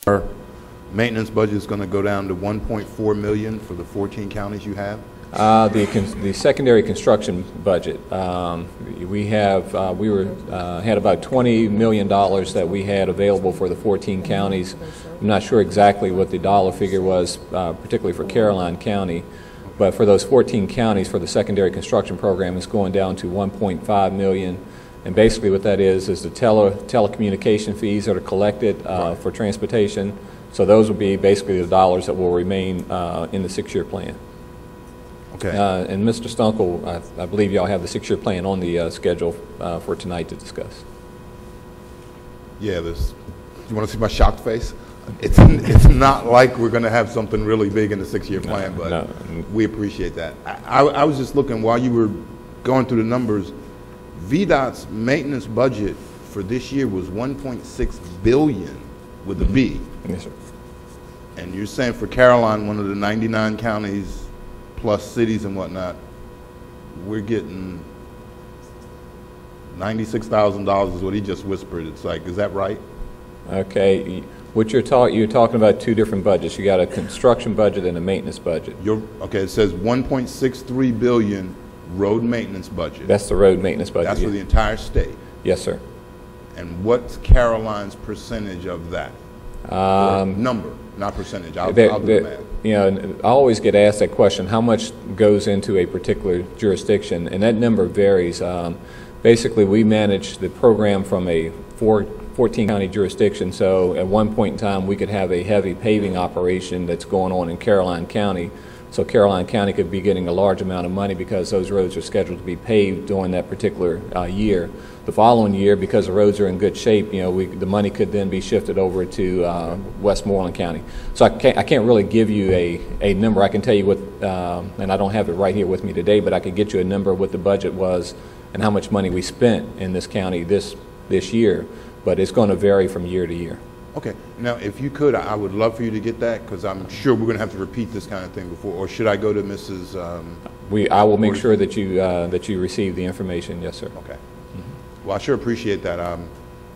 Our maintenance budget is going to go down to 1.4 million for the 14 counties you have? The secondary construction budget, we had about $20 million that we had available for the 14 counties. I'm not sure exactly what the dollar figure was, particularly for Caroline County, but for those 14 counties for the secondary construction program, it's going down to 1.5 million. And basically what that is the telecommunication fees that are collected for transportation. So those will be basically the dollars that will remain in the 6-year plan. Okay. And Mr. Stunkel, I believe y'all have the 6-year plan on the schedule for tonight to discuss. Yeah, you want to see my shocked face? It's not like we're going to have something really big in the 6-year plan, but we appreciate that. I was just looking while you were going through the numbers. VDOT's maintenance budget for this year was 1.6 billion with a B. Yes, sir. And you're saying for Caroline, one of the 99 counties plus cities and whatnot, we're getting $96,000 is what he just whispered. It's like, is that right? Okay. What you're talking about two different budgets. You got a construction budget and a maintenance budget. Okay, it says 1.63 billion road maintenance budget. That's the road maintenance budget. That's for the entire state. Yes, sir. And what's Caroline's percentage of that? Number, not percentage. I'll do the math. You know, I always get asked that question, how much goes into a particular jurisdiction, and that number varies. Basically, we manage the program from a 14-county jurisdiction, so at one point in time we could have a heavy paving operation that's going on in Caroline County. So Caroline County could be getting a large amount of money because those roads are scheduled to be paved during that particular year. The following year, because the roads are in good shape, you know, the money could then be shifted over to Westmoreland County. So I can't really give you a number. I can tell you what, and I don't have it right here with me today, but I could get you a number of what the budget was and how much money we spent in this county this year. But it's going to vary from year to year. Okay. Now, if you could, I would love for you to get that, because I'm sure we're going to have to repeat this kind of thing before. Or should I go to Mrs. I will make sure that you receive the information. Yes, sir. Okay. Well, I sure appreciate that.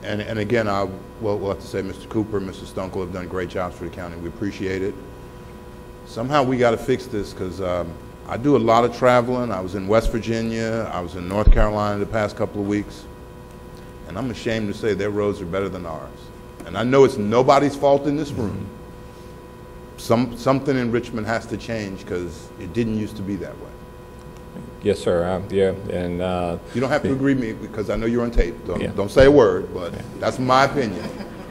And again, we'll have to say Mr. Cooper, Mr. Stunkel have done great jobs for the county. We appreciate it. Somehow we got to fix this, because I do a lot of traveling. I was in West Virginia. I was in North Carolina the past couple of weeks. And I'm ashamed to say their roads are better than ours. And I know it's nobody's fault in this room. Something in Richmond has to change, because it didn't used to be that way. Yes, sir. Yeah, and you don't have to agree with me, because I know you're on tape. Don't say a word, but that's my opinion.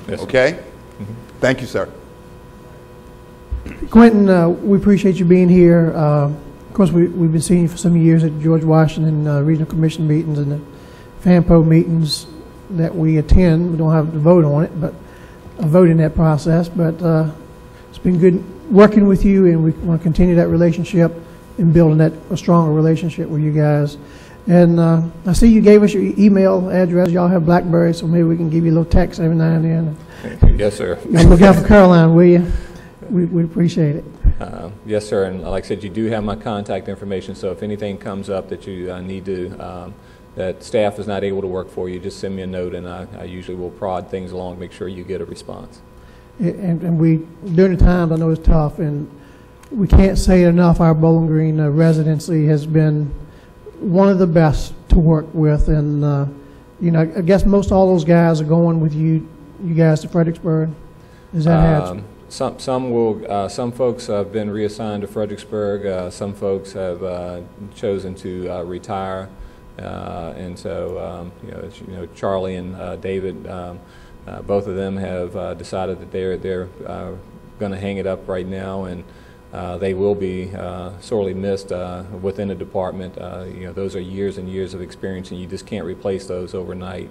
Yes, okay? Thank you, sir. Quentin, we appreciate you being here. Of course, we've been seeing you for some years at George Washington Regional Commission meetings and the FAMPO meetings that we attend. We don't have to vote on it, but vote in that process. But it's been good working with you, and we want to continue that relationship and building a stronger relationship with you guys. And I see you gave us your email address. Y'all have BlackBerry, so maybe we can give you a little text every now and then. Yes, sir. Look out for Caroline, will you? We'd appreciate it. Yes, sir. And like I said, you do have my contact information, so if anything comes up that you need to that staff is not able to work for you, just send me a note, and I usually will prod things along, make sure you get a response. And we, during the times, I know it's tough, and we can't say it enough, our Bowling Green residency has been one of the best to work with, and you know, I guess most all those guys are going with you guys to Fredericksburg. Is that some folks have been reassigned to Fredericksburg. Some folks have chosen to retire. And so, you know, Charlie and David, both of them have decided that they're going to hang it up right now, and they will be sorely missed within the department. You know, those are years and years of experience, and you just can't replace those overnight.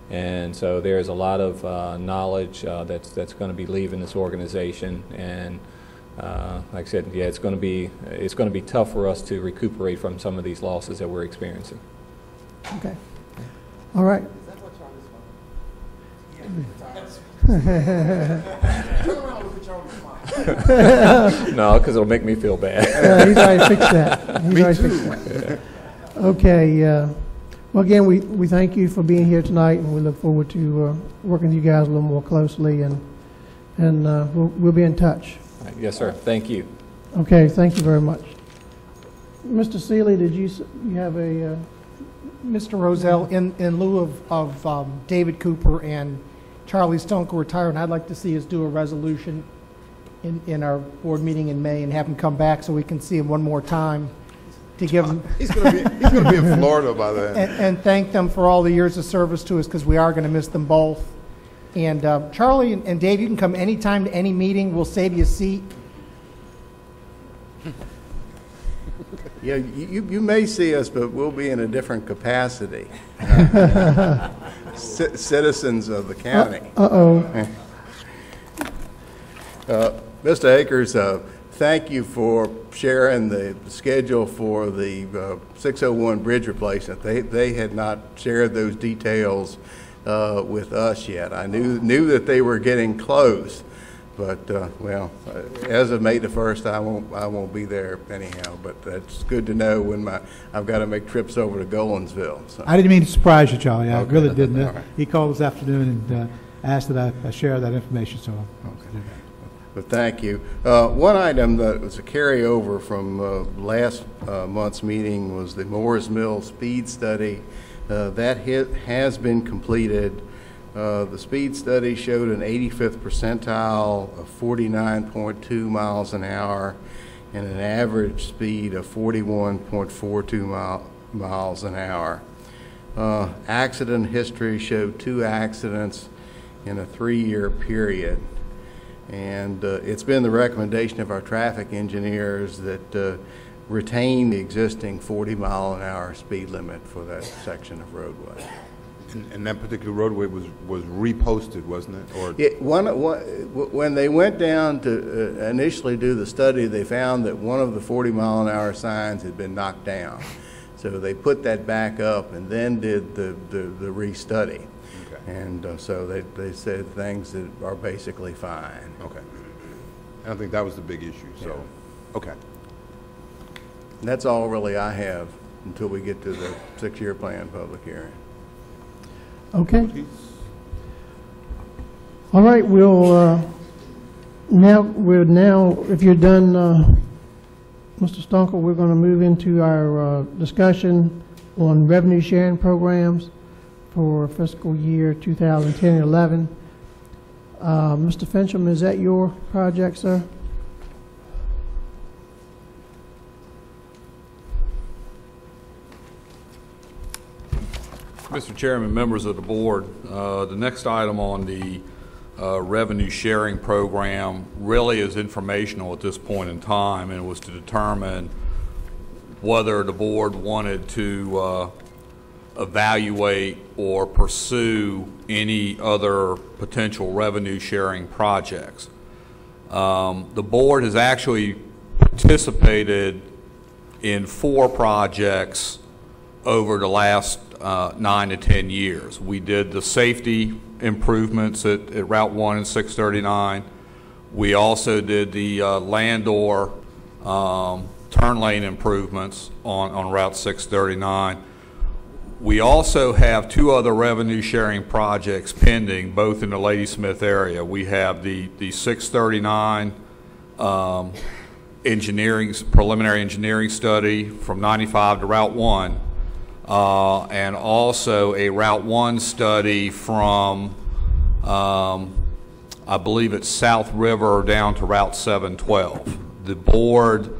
And so there's a lot of knowledge that's going to be leaving this organization, and like I said, yeah, it's going to be tough for us to recuperate from some of these losses that we're experiencing. Okay. All right. Is that what Charlie's fault? No, because it'll make me feel bad. He's already fixed that. He's already fixed that. Okay. Well, again, we thank you for being here tonight, and we look forward to working with you guys a little more closely. And and we'll be in touch. Yes, sir. Thank you. Okay, thank you very much. Mr. Seeley, did you have a... Mr. Roselle, in lieu of David Cooper and Charlie Stunkel retiring, I'd like to see us do a resolution in our board meeting in May and have him come back so we can see him one more time to give him... He's going to be in Florida by then. And thank them for all the years of service to us, because we are going to miss them both. And Charlie and Dave, you can come anytime to any meeting. We'll save you a seat. Yeah, you may see us, but we'll be in a different capacity. Citizens of the county. Uh-oh. Mr. Akers, thank you for sharing the schedule for the 601 bridge replacement. They had not shared those details with us yet. I knew that they were getting close. But well, as of May the 1st, I won't be there anyhow. But that's good to know when I've got to make trips over to Golensville. So. I didn't mean to surprise you, Charlie. I Okay. really didn't. All right. He called this afternoon and asked that I share that information. So I'll do that. But thank you. One item that was a carryover from last month's meeting was the Morris Mill speed study. That has been completed. The speed study showed an 85th percentile of 49.2 miles an hour and an average speed of 41.42 miles an hour. Accident history showed 2 accidents in a 3-year period. And it's been the recommendation of our traffic engineers that retain the existing 40-mile-an-hour speed limit for that section of roadway. And that particular roadway was reposted, wasn't it? Or When they went down to initially do the study, they found that one of the 40-mile-an-hour signs had been knocked down. So they put that back up and then did the restudy. Okay. And so they said things that are basically fine. Okay. I don't think that was the big issue. So, yeah. Okay. And that's all really I have until we get to the 6-year plan public hearing. Okay. All right, we'll now, if you're done, Mr. Stunkel, we're going to move into our discussion on revenue sharing programs for fiscal year 2010 and 11. Mr. Fincham, is that your project, sir? Mr. Chairman, members of the board, the next item on the revenue sharing program really is informational at this point in time, and it was to determine whether the board wanted to evaluate or pursue any other potential revenue sharing projects. The board has actually participated in 4 projects over the last 9 to 10 years. We did the safety improvements at Route 1 and 639. We also did the Landor turn lane improvements on Route 639. We also have 2 other revenue sharing projects pending, both in the Ladysmith area. We have the 639 preliminary engineering study from 95 to Route 1. And also a Route 1 study from, I believe it's South River down to Route 712. The board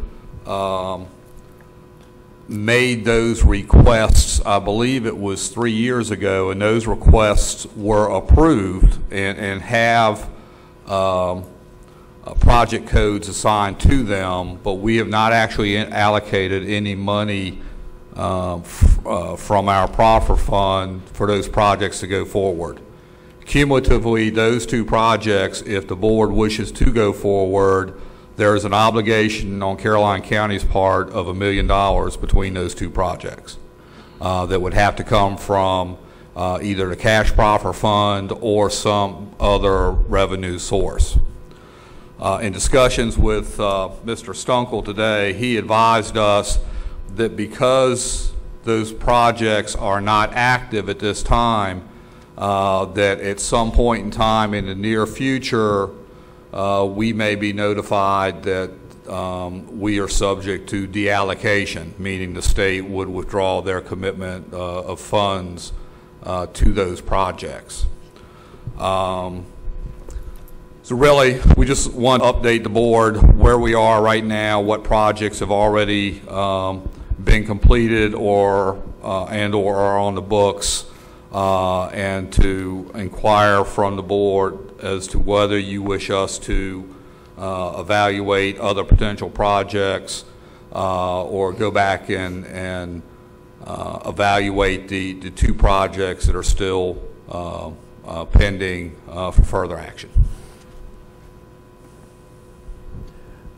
made those requests, I believe it was 3 years ago, and those requests were approved and have project codes assigned to them, but we have not actually allocated any money from our proffer fund for those projects to go forward. Cumulatively, those 2 projects, if the board wishes to go forward, there is an obligation on Caroline County's part of $1 million between those 2 projects that would have to come from either the cash proffer fund or some other revenue source. In discussions with Mr. Stunkel today, he advised us that because those projects are not active at this time, that at some point in time in the near future, we may be notified that we are subject to deallocation, meaning the state would withdraw their commitment of funds to those projects. So really, we just want to update the board where we are right now, what projects have already been completed or and/or are on the books, and to inquire from the board as to whether you wish us to evaluate other potential projects or go back and evaluate the two projects that are still pending for further action.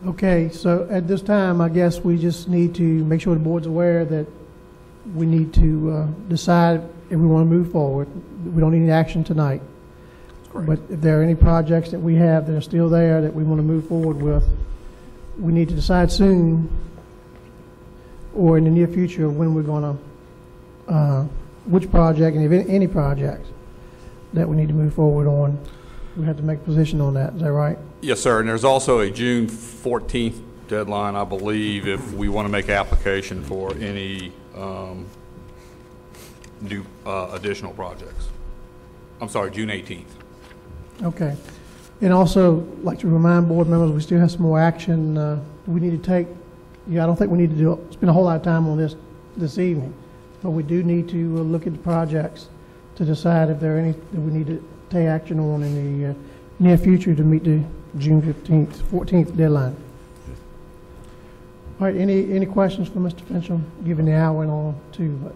Okay, so at this time, I guess we just need to make sure the board's aware that we need to decide if we want to move forward. We don't need any action tonight. But if there are any projects that we have that are still there that we want to move forward with, we need to decide soon or in the near future when we're going to, which project and if any project that we need to move forward on. We have to make a position on that. Is that right? Yes, sir. And there's also a June 14th deadline, I believe, if we want to make application for any new additional projects. I'm sorry, June 18th. Okay. And also, like to remind board members, we still have some more action we need to take. Yeah, I don't think we need to spend a whole lot of time on this evening, but we do need to look at the projects to decide if there are any that we need to take action on in the near future to meet the June 14th deadline. All right, any questions for Mr. Fincham, given the hour and all, too?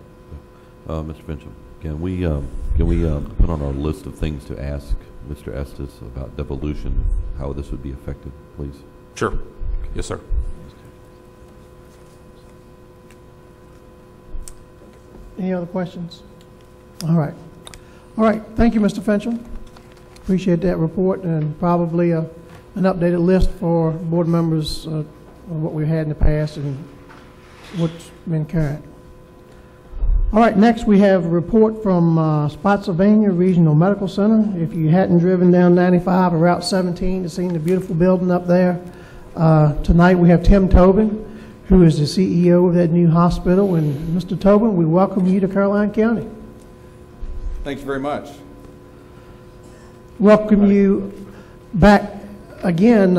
Mr. Fincham, can we put on our list of things to ask Mr. Estes about devolution, how this would be affected, please? Sure. Yes, sir. Any other questions? All right. All right. Thank you, Mr. Fincham. Appreciate that report and probably an updated list for board members of what we've had in the past and what's been current. All right. Next, we have a report from Spotsylvania Regional Medical Center. If you hadn't driven down 95 or Route 17 to see the beautiful building up there, tonight we have Tim Tobin, who is the CEO of that new hospital. And Mr. Tobin, we welcome you to Caroline County. Thank you very much. Welcome you back again.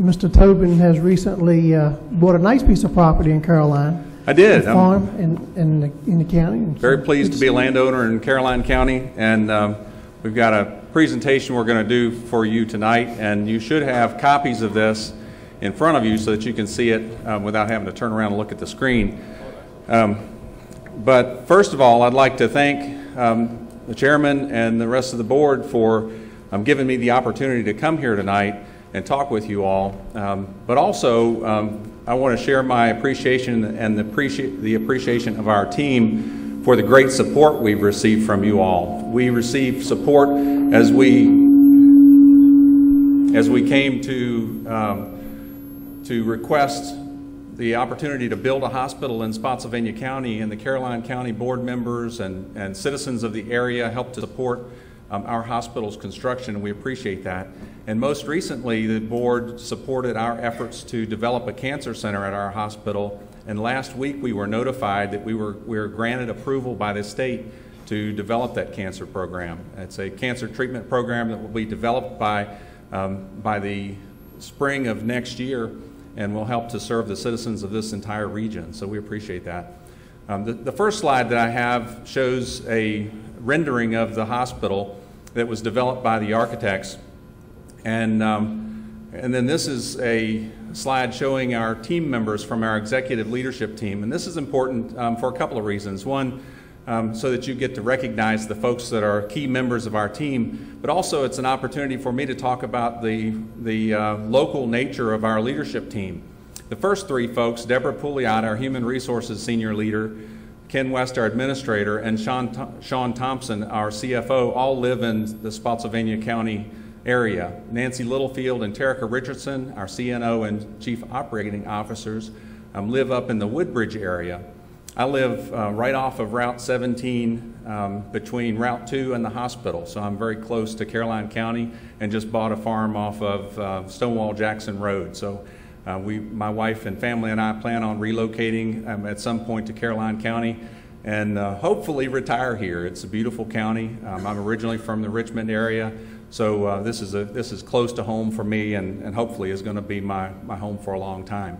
Mr. Tobin has recently bought a nice piece of property in Caroline. I did. A farm in the county. Very pleased to be a landowner in Caroline County, and we've got a presentation we're going to do for you tonight, and you should have copies of this in front of you so that you can see it without having to turn around and look at the screen. But first of all, I'd like to thank the chairman and the rest of the board for giving me the opportunity to come here tonight and talk with you all. But also, I want to share my appreciation and the appreciation of our team for the great support we've received from you all. We received support as we came to request the opportunity to build a hospital in Spotsylvania County, and the Caroline County board members and citizens of the area helped to support our hospital's construction, and we appreciate that. And most recently, the board supported our efforts to develop a cancer center at our hospital, and last week we were notified that we were granted approval by the state to develop that cancer program. It's a cancer treatment program that will be developed by the spring of next year, and will help to serve the citizens of this entire region. So we appreciate that. The first slide that I have shows a rendering of the hospital that was developed by the architects. And then this is a slide showing our team members from our executive leadership team. And this is important for a couple of reasons. One, so that you get to recognize the folks that are key members of our team, but also it's an opportunity for me to talk about the local nature of our leadership team. The first three folks, Deborah Pouliot, our Human Resources Senior Leader, Ken West, our Administrator, and Sean Thompson, our CFO, all live in the Spotsylvania County area. Nancy Littlefield and Terica Richardson, our CNO and Chief Operating Officers, live up in the Woodbridge area. I live right off of Route 17 between Route 2 and the hospital, so I'm very close to Caroline County, and just bought a farm off of Stonewall Jackson Road. So my wife and family and I plan on relocating at some point to Caroline County and hopefully retire here. It's a beautiful county. I'm originally from the Richmond area, so this is close to home for me, and hopefully is going to be my home for a long time.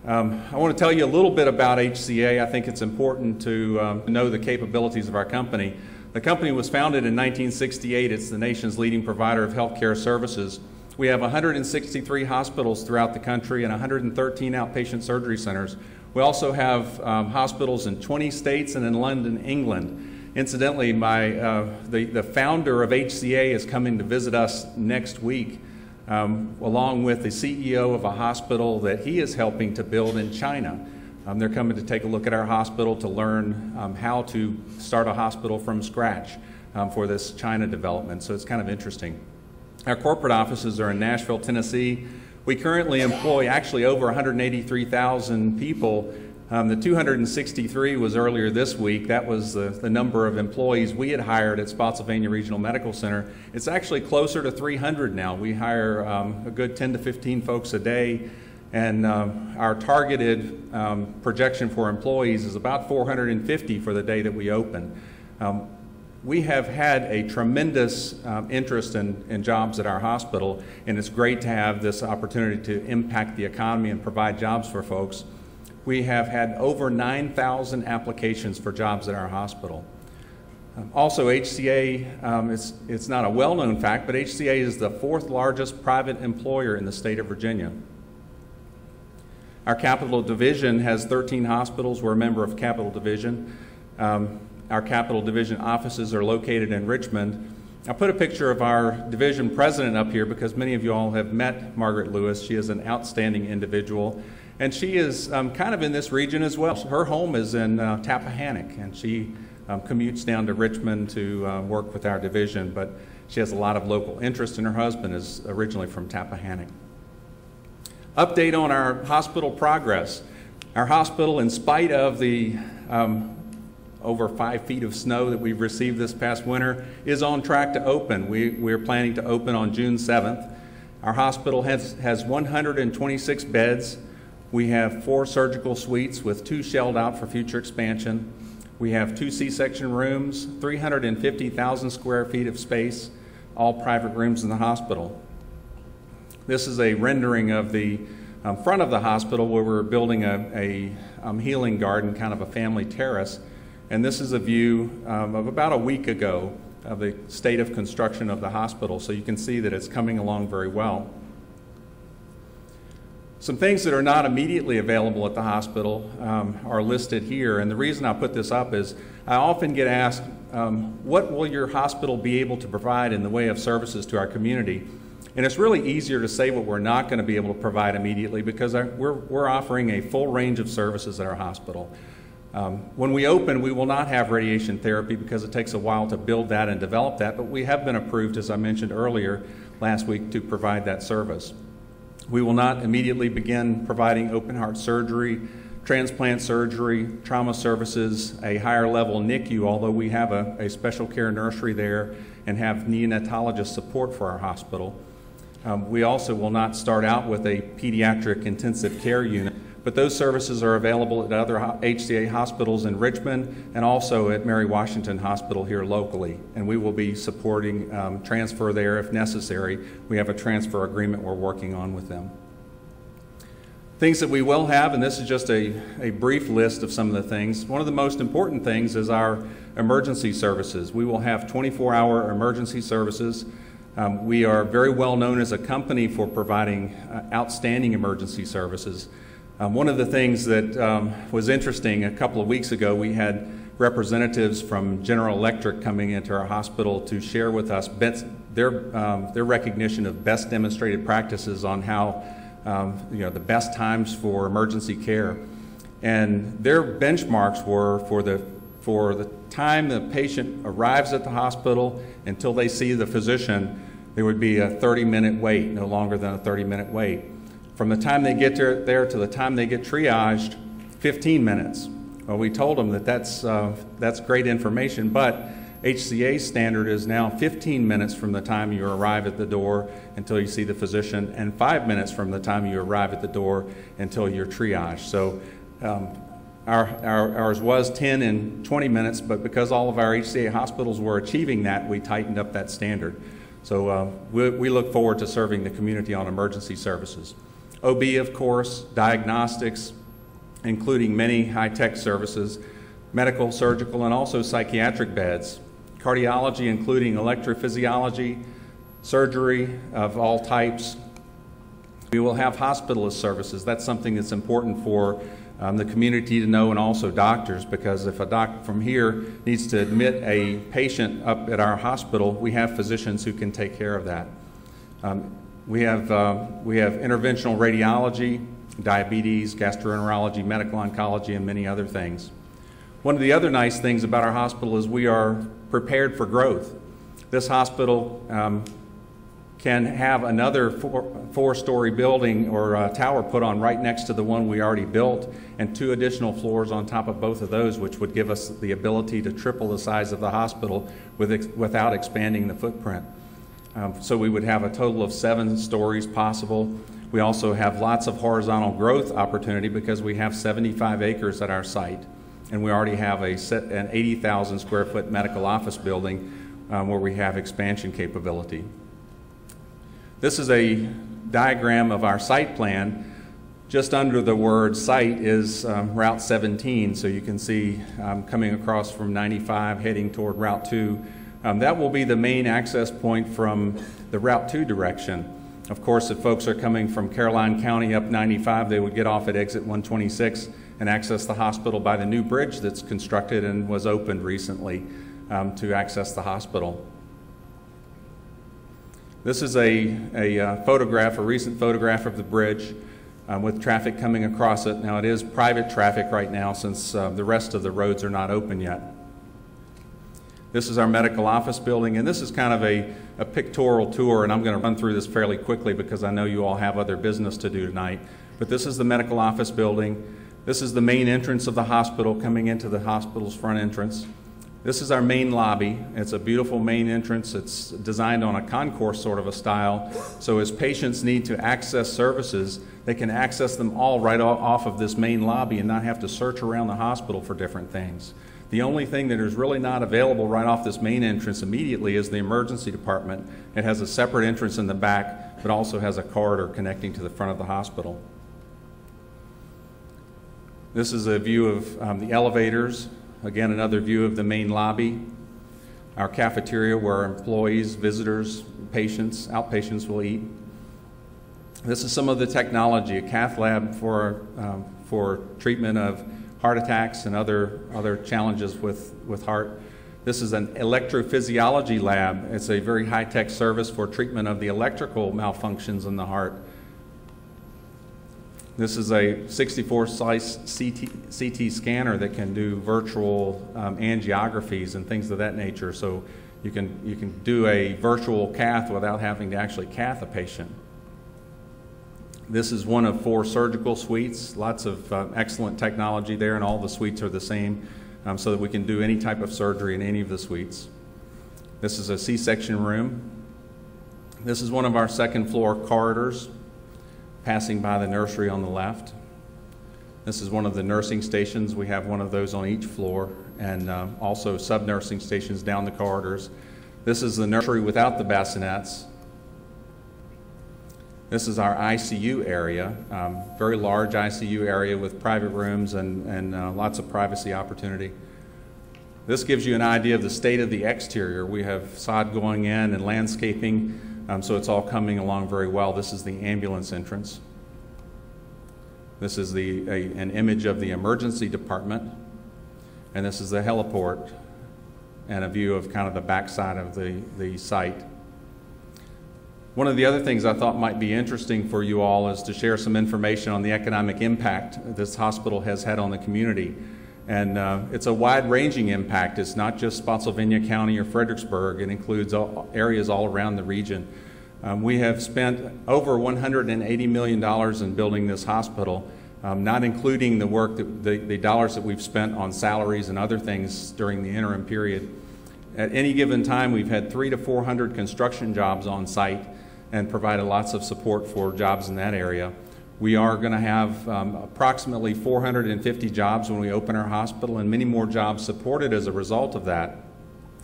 I want to tell you a little bit about HCA. I think it's important to know the capabilities of our company. The company was founded in 1968. It's the nation's leading provider of healthcare services. We have 163 hospitals throughout the country and 113 outpatient surgery centers. We also have hospitals in 20 states and in London, England. Incidentally, the founder of HCA is coming to visit us next week, along with the CEO of a hospital that he is helping to build in China. They're coming to take a look at our hospital to learn how to start a hospital from scratch for this China development, so it's kind of interesting. Our corporate offices are in Nashville, Tennessee. We currently employ actually over 183,000 people. The 263 was earlier this week. That was the number of employees we had hired at Spotsylvania Regional Medical Center. It's actually closer to 300 now. We hire a good 10 to 15 folks a day, and our targeted projection for employees is about 450 for the day that we open. We have had a tremendous interest in jobs at our hospital, and it's great to have this opportunity to impact the economy and provide jobs for folks. We have had over 9,000 applications for jobs at our hospital. Also, HCA, it's not a well-known fact, but HCA is the 4th largest private employer in the state of Virginia. Our Capital Division has 13 hospitals. We're a member of Capital Division. Our Capital Division offices are located in Richmond. I put a picture of our division president up here because many of you all have met Margaret Lewis. She is an outstanding individual, and she is kind of in this region as well. Her home is in Tappahannock, and she commutes down to Richmond to work with our division, but she has a lot of local interest, and her husband is originally from Tappahannock. Update on our hospital progress. Our hospital, in spite of the over 5 feet of snow that we've received this past winter, is on track to open. We're planning to open on June 7th. Our hospital has 126 beds. We have 4 surgical suites with 2 shelled out for future expansion. We have 2 C-section rooms, 350,000 square feet of space, all private rooms in the hospital. This is a rendering of the front of the hospital where we're building a healing garden, kind of a family terrace. And this is a view of about a week ago of the state of construction of the hospital, so you can see that it's coming along very well. Some things that are not immediately available at the hospital are listed here, and the reason I put this up is I often get asked, what will your hospital be able to provide in the way of services to our community? And it's really easier to say what we're not going to be able to provide immediately because we're offering a full range of services at our hospital. When we open, we will not have radiation therapy because it takes a while to build that and develop that, but we have been approved, as I mentioned earlier last week, to provide that service. We will not immediately begin providing open heart surgery, transplant surgery, trauma services, a higher level NICU, although we have a special care nursery there and have neonatologist support for our hospital. We also will not start out with a pediatric intensive care unit, but those services are available at other HCA hospitals in Richmond and also at Mary Washington Hospital here locally. And we will be supporting transfer there if necessary. We have a transfer agreement we're working on with them. Things that we will have, and this is just a brief list of some of the things. One of the most important things is our emergency services. We will have 24-hour emergency services. We are very well known as a company for providing outstanding emergency services. One of the things that was interesting, a couple of weeks ago, we had representatives from General Electric coming into our hospital to share with us their recognition of best demonstrated practices on how the best times for emergency care. And their benchmarks were for the time the patient arrives at the hospital until they see the physician, there would be a 30-minute wait, no longer than a 30-minute wait. From the time they get there to the time they get triaged, 15 minutes. Well, we told them that that's great information, but HCA standard is now 15 minutes from the time you arrive at the door until you see the physician, and 5 minutes from the time you arrive at the door until you're triaged. So ours was 10 and 20 minutes, but because all of our HCA hospitals were achieving that, we tightened up that standard. So we look forward to serving the community on emergency services. OB, of course, diagnostics, including many high-tech services, medical, surgical, and also psychiatric beds. Cardiology, including electrophysiology, surgery of all types. We will have hospitalist services. That's something that's important for the community to know, and also doctors, because if a doctor from here needs to admit a patient up at our hospital, we have physicians who can take care of that. We have interventional radiology, diabetes, gastroenterology, medical oncology, and many other things. One of the other nice things about our hospital is we are prepared for growth. This hospital can have another four-story building or tower put on right next to the one we already built, and 2 additional floors on top of both of those, which would give us the ability to triple the size of the hospital without expanding the footprint. So we would have a total of 7 stories possible. We also have lots of horizontal growth opportunity because we have 75 acres at our site, and we already have an 80,000 square foot medical office building where we have expansion capability. This is a diagram of our site plan. Just under the word site is Route 17, so you can see coming across from 95 heading toward Route 2. That will be the main access point from the Route 2 direction. Of course, if folks are coming from Caroline County up 95, they would get off at exit 126 and access the hospital by the new bridge that's constructed and was opened recently to access the hospital. This is a photograph, a recent photograph of the bridge with traffic coming across it. Now, it is private traffic right now since the rest of the roads are not open yet. This is our medical office building, and this is kind of a pictorial tour, and I'm going to run through this fairly quickly because I know you all have other business to do tonight. But this is the medical office building. This is the main entrance of the hospital coming into the hospital's front entrance. This is our main lobby. It's a beautiful main entrance. It's designed on a concourse sort of a style, so as patients need to access services, they can access them all right off of this main lobby and not have to search around the hospital for different things. The only thing that is really not available right off this main entrance immediately is the emergency department. It has a separate entrance in the back, but also has a corridor connecting to the front of the hospital. This is a view of the elevators. Again, another view of the main lobby. Our cafeteria where our employees, visitors, patients, outpatients will eat. This is some of the technology, a cath lab for treatment of heart attacks and other challenges with heart. This is an electrophysiology lab. It's a very high-tech service for treatment of the electrical malfunctions in the heart. This is a 64-slice CT scanner that can do virtual angiographies and things of that nature. So you can do a virtual cath without having to actually cath a patient. This is one of 4 surgical suites, lots of excellent technology there, and all the suites are the same so that we can do any type of surgery in any of the suites. This is a C-section room. This is one of our second floor corridors, passing by the nursery on the left. This is one of the nursing stations. We have one of those on each floor, and also sub-nursing stations down the corridors. This is the nursery without the bassinets. This is our ICU area, very large ICU area with private rooms and lots of privacy opportunity. This gives you an idea of the state of the exterior. We have sod going in and landscaping, so it's all coming along very well. This is the ambulance entrance. This is an image of the emergency department, and this is the heliport and a view of kind of the backside of the site. One of the other things I thought might be interesting for you all is to share some information on the economic impact this hospital has had on the community. And it's a wide-ranging impact. It's not just Spotsylvania County or Fredericksburg. It includes areas all around the region. We have spent over $180 million in building this hospital. not including the work, the dollars that we've spent on salaries and other things during the interim period. At any given time, we've had 300 to 400 construction jobs on site and provided lots of support for jobs in that area. We are going to have approximately 450 jobs when we open our hospital, and many more jobs supported as a result of that,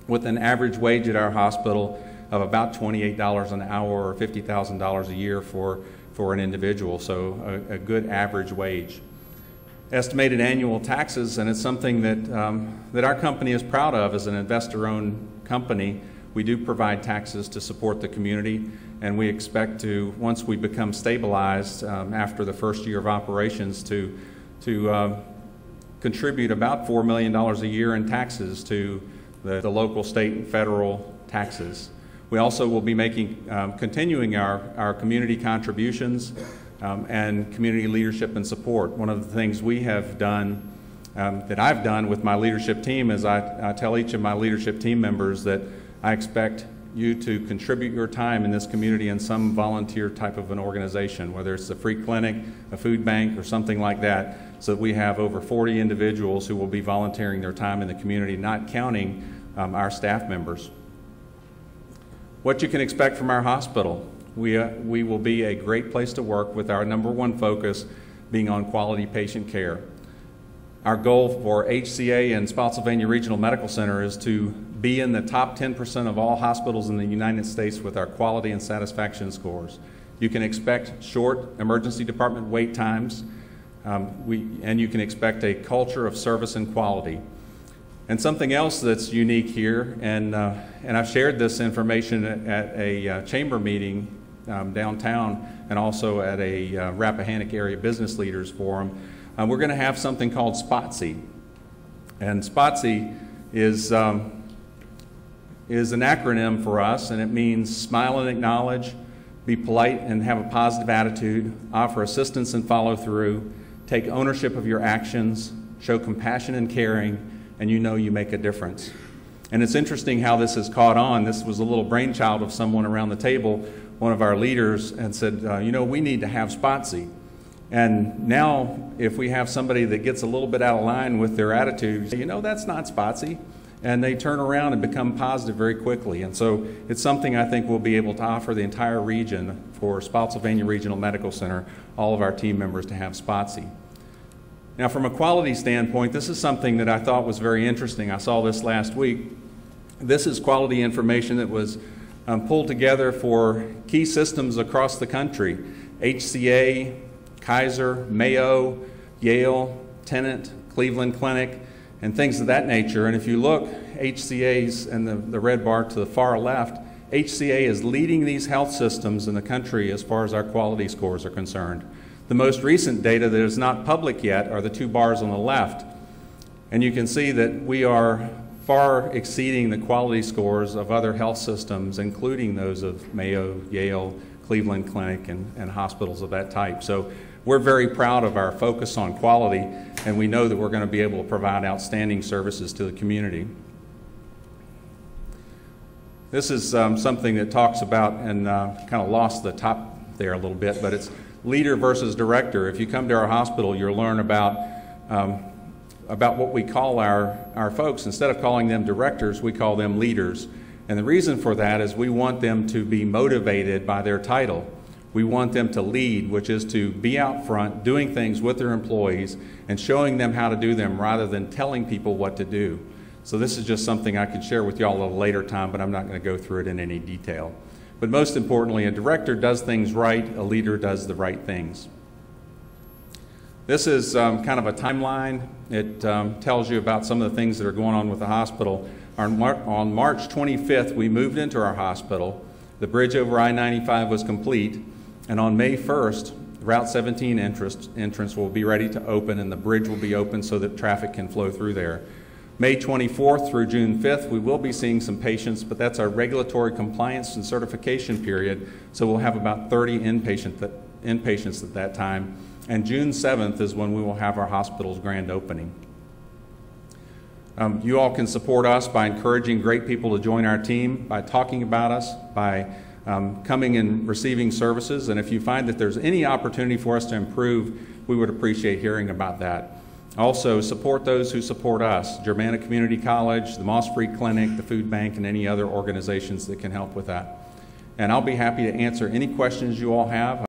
with an average wage at our hospital of about $28 an hour or $50,000 a year for an individual, so a good average wage. Estimated annual taxes, and it's something that our company is proud of as an investor-owned company. We do provide taxes to support the community, and we expect to, once we become stabilized after the first year of operations, to contribute about $4 million a year in taxes to the local, state, and federal taxes. We also will be continuing our community contributions and community leadership and support. One of the things we have done, that I've done with my leadership team, is I tell each of my leadership team members that I expect you to contribute your time in this community in some volunteer type of an organization, whether it's a free clinic, a food bank, or something like that, so that we have over 40 individuals who will be volunteering their time in the community, not counting our staff members. What you can expect from our hospital: we will be a great place to work, with our #1 focus being on quality patient care. Our goal for HCA and Spotsylvania Regional Medical Center is to be in the top 10% of all hospitals in the United States with our quality and satisfaction scores. You can expect short emergency department wait times, and you can expect a culture of service and quality. And something else that's unique here, and I've shared this information at a chamber meeting downtown, and also at a Rappahannock Area Business Leaders Forum. We're going to have something called SPOTSY. And SPOTSY is an acronym for us, and it means smile and acknowledge, be polite and have a positive attitude, offer assistance and follow through, take ownership of your actions, show compassion and caring, and you know you make a difference. And it's interesting how this has caught on. This was a little brainchild of someone around the table, one of our leaders, and said, you know, we need to have SPOTSY. And now, if we have somebody that gets a little bit out of line with their attitude, you know, that's not SPOTSY, and they turn around and become positive very quickly. And so it's something I think we'll be able to offer the entire region, for Spotsylvania Regional Medical Center, all of our team members to have SPOTSY. Now, from a quality standpoint, this is something that I thought was very interesting. I saw this last week. This is quality information that was pulled together for key systems across the country: HCA, Kaiser, Mayo, Yale, Tenet, Cleveland Clinic, and things of that nature. And if you look, HCA's, and the red bar to the far left, HCA is leading these health systems in the country as far as our quality scores are concerned. The most recent data that is not public yet are the two bars on the left. And you can see that we are far exceeding the quality scores of other health systems, including those of Mayo, Yale, Cleveland Clinic, and hospitals of that type. So we're very proud of our focus on quality, and we know that we're going to be able to provide outstanding services to the community. This is something that talks about, and kind of lost the top there a little bit, but it's leader versus director. If you come to our hospital, you'll learn about what we call our folks. Instead of calling them directors, we call them leaders. And the reason for that is we want them to be motivated by their title. We want them to lead, which is to be out front, doing things with their employees and showing them how to do them rather than telling people what to do. So this is just something I could share with you all at a later time, but I'm not going to go through it in any detail. But most importantly, a director does things right, a leader does the right things. This is kind of a timeline. It tells you about some of the things that are going on with the hospital. On March 25th, we moved into our hospital. The bridge over I-95 was complete, and on May 1st, Route 17 entrance will be ready to open, and the bridge will be open so that traffic can flow through there. May 24th through June 5th, we will be seeing some patients, but that's our regulatory compliance and certification period, so we'll have about 30 inpatients at that time. And June 7th is when we will have our hospital's grand opening. You all can support us by encouraging great people to join our team, by talking about us, by coming and receiving services. And if you find that there's any opportunity for us to improve, we would appreciate hearing about that. Also, support those who support us, Germanna Community College, the Moss Free Clinic, the Food Bank, and any other organizations that can help with that. And I'll be happy to answer any questions you all have.